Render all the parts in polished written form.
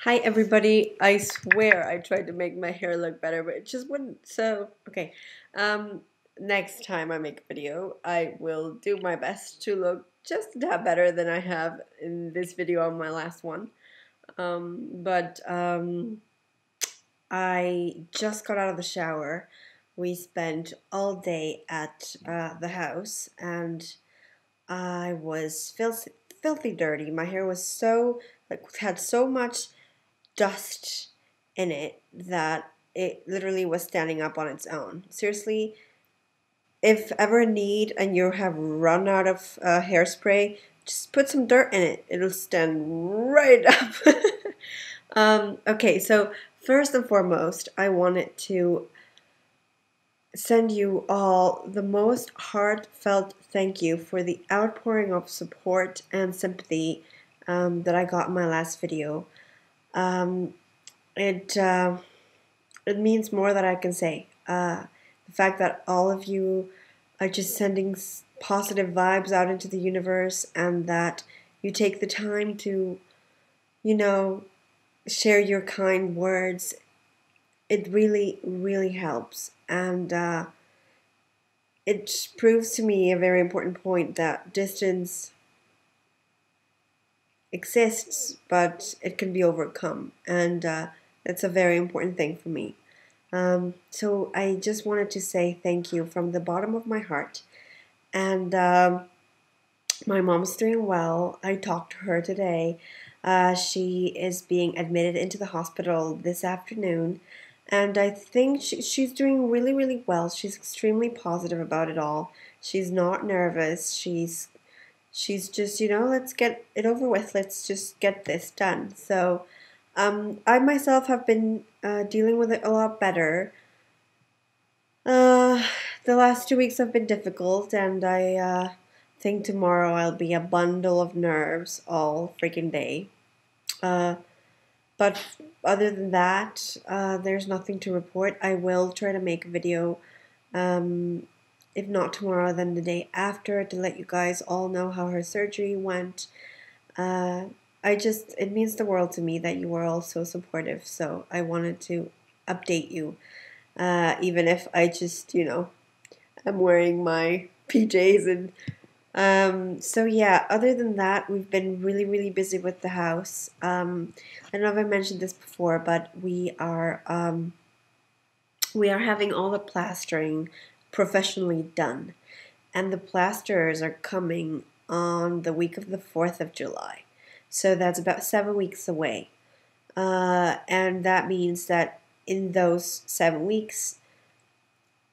Hi everybody. I swear I tried to make my hair look better, but it just wouldn't. So, okay. Um, Next time I make a video, I will do my best to look just a tad better than I have in this video on my last one. But I just got out of the shower. We spent all day at the house, and I was filthy dirty. My hair was so had so much dust in it that it literally was standing up on its own. Seriously, if ever in need and you have run out of hairspray, just put some dirt in it. It'll stand right up. Okay, so first and foremost, I wanted to send you all the most heartfelt thank you for the outpouring of support and sympathy that I got in my last video. Um, it it means more than I can say. The fact that all of you are just sending positive vibes out into the universe, and that you take the time to, you know, share your kind words. It really, really helps, and it proves to me a very important point that distance exists, but it can be overcome, and that's a very important thing for me. So I just wanted to say thank you from the bottom of my heart. And my mom's doing well. I talked to her today. She is being admitted into the hospital this afternoon. And I think she's doing really, really well. She's extremely positive about it all. She's not nervous. She's just, let's get it over with. Let's just get this done. So I myself have been dealing with it a lot better. Uh, the last 2 weeks have been difficult, and I think tomorrow I'll be a bundle of nerves all freaking day. Uh, but other than that, there's nothing to report. I will try to make a video, um, if not tomorrow, then the day after, to let you guys all know how her surgery went. Uh, it means the world to me that you are all so supportive, so I wanted to update you, even if I just, I'm wearing my PJs. And so yeah, other than that, we've been really, really busy with the house. I don't know if I mentioned this before, but we are having all the plastering professionally done, and the plasterers are coming on the week of the 4th of July. So that's about 7 weeks away. And that means that in those 7 weeks,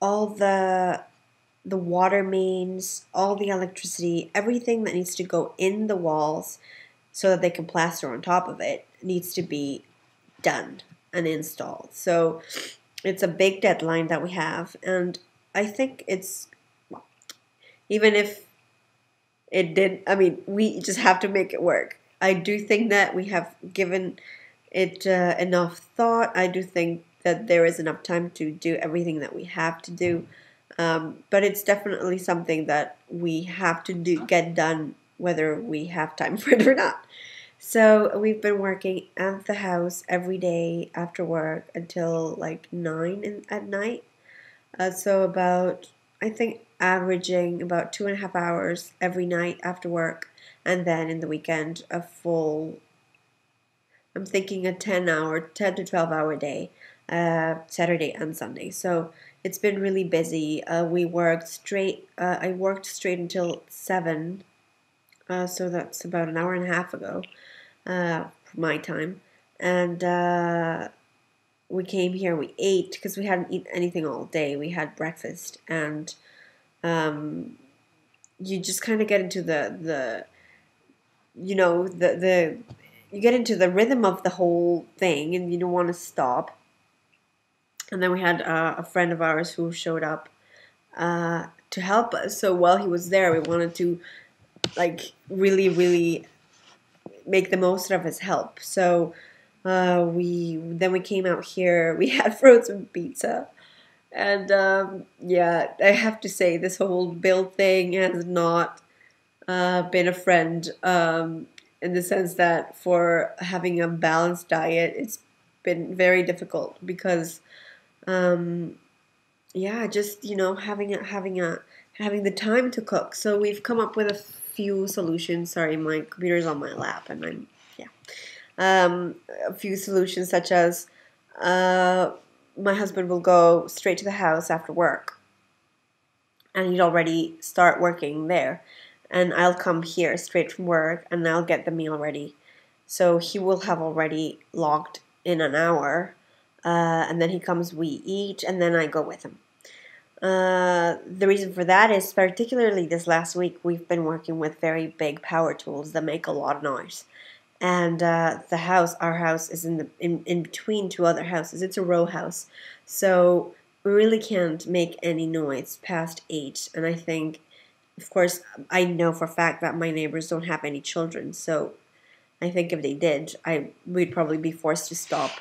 all the water mains, all the electricity, everything that needs to go in the walls so that they can plaster on top of it needs to be done and installed. So it's a big deadline that we have, and I think even if it did, I mean, we just have to make it work. I do think that we have given it enough thought. I do think that there is enough time to do everything that we have to do. But it's definitely something that we have to get done, whether we have time for it or not. So we've been working at the house every day after work until like 9 at night. So about, I think, averaging about 2.5 hours every night after work, and then in the weekend a full, I'm thinking a 10 to 12 hour day, Saturday and Sunday. So it's been really busy. We worked straight. I worked straight until 7. So that's about an hour and a half ago, my time. And we came here. We ate because we hadn't eaten anything all day. We had breakfast, and you just kind of get into the you get into the rhythm of the whole thing, and you don't want to stop. And then we had a friend of ours who showed up to help us. So while he was there, we wanted to really, really make the most of his help. So we came out here. We had frozen pizza, and yeah, I have to say this whole build thing has not been a friend. in the sense that for having a balanced diet, it's been very difficult because, um, yeah, just having the time to cook. So we've come up with a few solutions. Sorry, my computer's on my lap, and yeah, a few solutions such as, uh, my husband will go straight to the house after work, and he'd already start working there, and I'll come here straight from work, and I'll get the meal ready. So he will have already logged in an hour, and then he comes, we eat, and then I go with him. The reason for that is particularly this last week, we've been working with very big power tools that make a lot of noise. And our house is in between two other houses. It's a row house. So we really can't make any noise past 8. And I think, of course, I know for a fact that my neighbors don't have any children. So I think if they did, we'd probably be forced to stop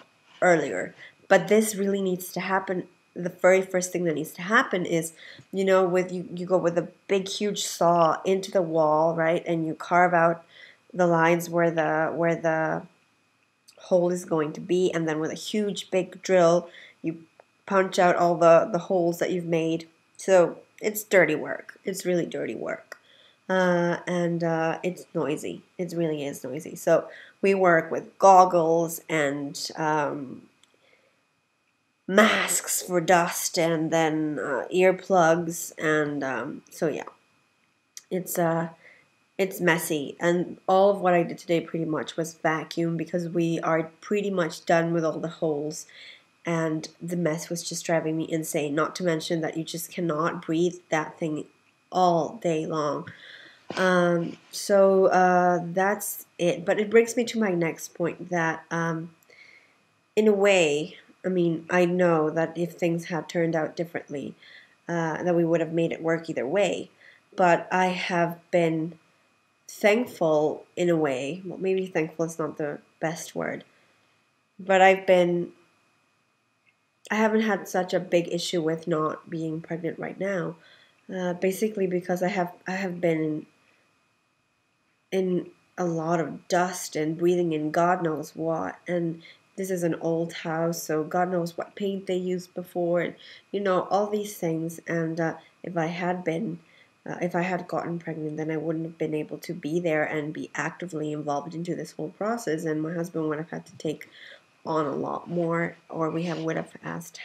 earlier. But this really needs to happen. The very first thing that needs to happen is, with you go with a big huge saw into the wall, right, and you carve out the lines where the hole is going to be, and then with a huge big drill, you punch out all the holes that you've made. So it's dirty work. It's really dirty work. And it's noisy. It really is noisy. So we work with goggles and masks for dust, and then earplugs, and so yeah, it's messy. And all of what I did today pretty much was vacuum, because we are pretty much done with all the holes, and the mess was just driving me insane. Not to mention that you just cannot breathe that thing all day long. So that's it. But it brings me to my next point that, in a way, I mean, I know that if things had turned out differently, that we would have made it work either way. But I have been thankful in a way. Well, maybe thankful is not the best word, but I haven't had such a big issue with not being pregnant right now. Basically because I have been in a lot of dust and breathing in God knows what, and this is an old house, so God knows what paint they used before, and all these things. And if I had gotten pregnant, then I wouldn't have been able to be there and be actively involved into this whole process, and my husband would have had to take on a lot more, or would have asked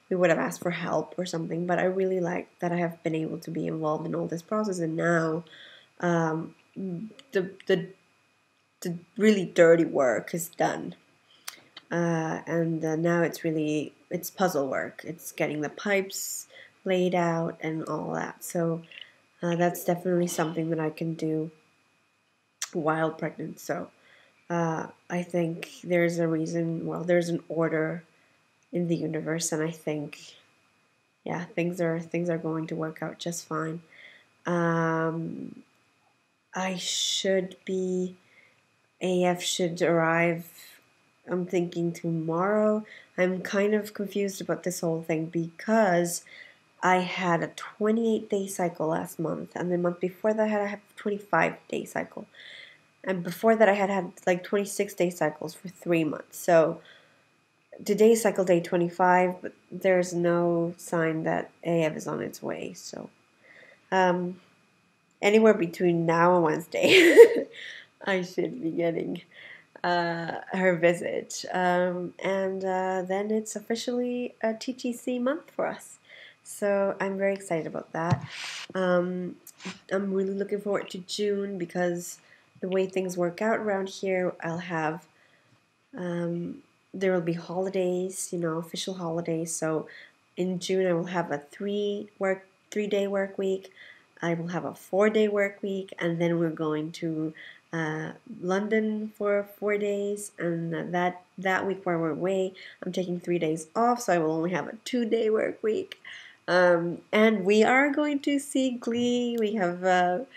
we would have asked for help or something. But I really like that I have been able to be involved in all this process, and now, um, the really dirty work is done, and now it's puzzle work. It's getting the pipes laid out and all that. So that's definitely something that I can do while pregnant. So I think there's a reason. Well, there's an order in the universe, and I think, yeah, things are going to work out just fine. Um, I should be AF should arrive, I'm thinking tomorrow. I'm kind of confused about this whole thing because I had a 28-day cycle last month, and the month before that I had a 25-day cycle. And before that I had like 26-day cycles for 3 months. So today's cycle day 25, but there's no sign that AF is on its way. So anywhere between now and Wednesday, I should be getting her visit. And then it's officially a TTC month for us. So I'm very excited about that. I'm really looking forward to June because the way things work out around here, there will be holidays, official holidays. So in June, I will have a 3-day work week. I will have a 4-day work week, and then we're going to London for 4 days, and that week where we're away, I'm taking 3 days off, so I will only have a 2-day work week. And we are going to see Glee. We have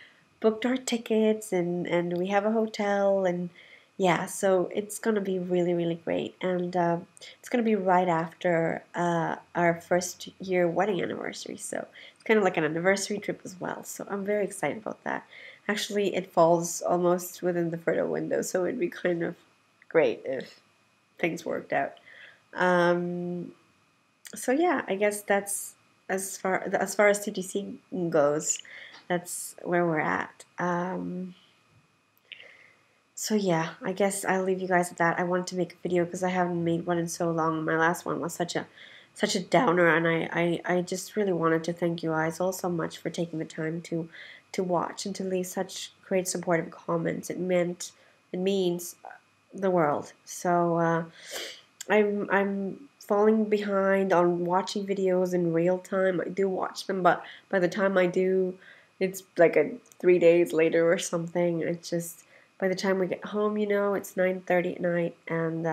booked our tickets, and we have a hotel, and yeah, so it's gonna be really, really great, and it's gonna be right after our first year wedding anniversary, so it's kind of like an anniversary trip as well. So I'm very excited about that. Actually, it falls almost within the fertile window, so it'd be kind of great if things worked out. Um, so yeah, I guess that's as far as TTC goes. That's where we're at. So yeah, I guess I'll leave you guys with that. I wanted to make a video because I haven't made one in so long. My last one was such a downer, and I just really wanted to thank you guys all so much for taking the time to watch and to leave such great supportive comments. It means the world. So I'm falling behind on watching videos in real time. I do watch them, but by the time I do, it's like 3 days later or something. It's just by the time we get home, it's 9:30 at night, and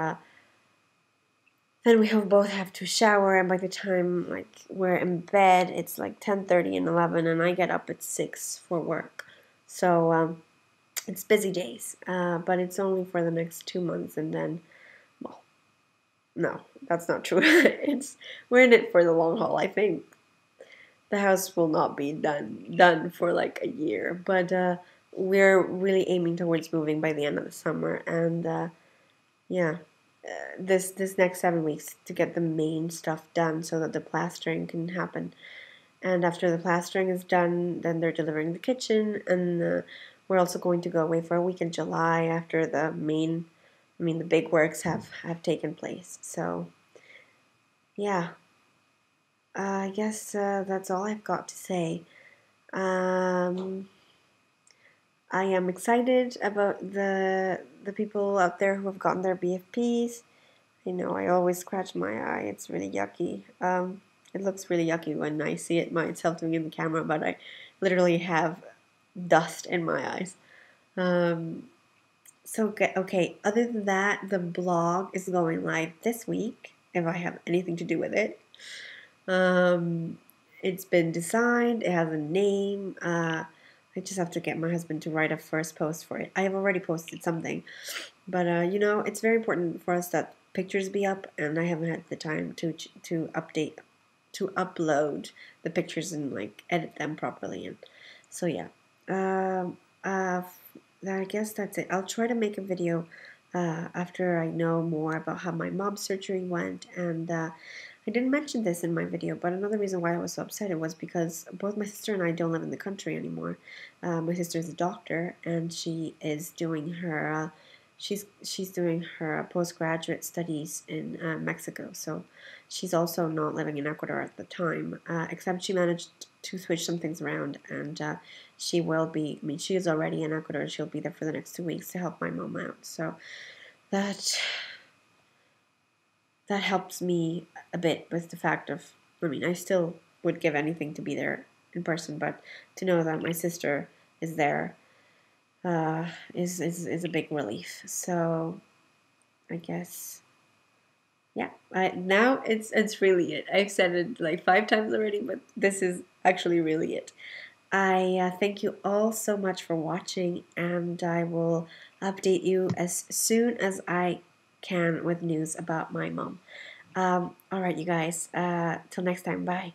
then we both have to shower. And by the time like we're in bed, it's like 10:30 and 11, and I get up at 6 for work. So it's busy days, but it's only for the next 2 months, and then. Well, no, that's not true. We're in it for the long haul. I think the house will not be done for like a year, but we're really aiming towards moving by the end of the summer, and yeah, this next 7 weeks to get the main stuff done so that the plastering can happen. And after the plastering is done, then they're delivering the kitchen, and we're also going to go away for a week in July after the big works have taken place. So yeah, I guess that's all I've got to say. Um, I am excited about the people out there who have gotten their BFPs. I always scratch my eye. It's really yucky. It looks really yucky when I see it myself doing it in the camera, but I literally have dust in my eyes. So okay. Other than that, the blog is going live this week if I have anything to do with it. It's been designed. It has a name. I just have to get my husband to write a first post for it. I have already posted something, but it's very important for us that pictures be up, and I haven't had the time to upload the pictures and like edit them properly. And so yeah, I guess that's it. I'll try to make a video after I know more about how my mob surgery went, and I didn't mention this in my video, but another reason why I was so upset was because both my sister and I don't live in the country anymore. My sister is a doctor, and she is doing her she's doing her postgraduate studies in Mexico. So she's also not living in Ecuador at the time, except she managed to switch some things around, and she will be. I mean, she is already in Ecuador. She'll be there for the next 2 weeks to help my mom out. So that helps me a bit with the fact of, I still would give anything to be there in person, but to know that my sister is there is a big relief. So I guess, yeah. Now it's really it. I've said it like 5 times already, but this is actually really it. I thank you all so much for watching, and I will update you as soon as I can with news about my mom. All right, you guys. Till next time. Bye.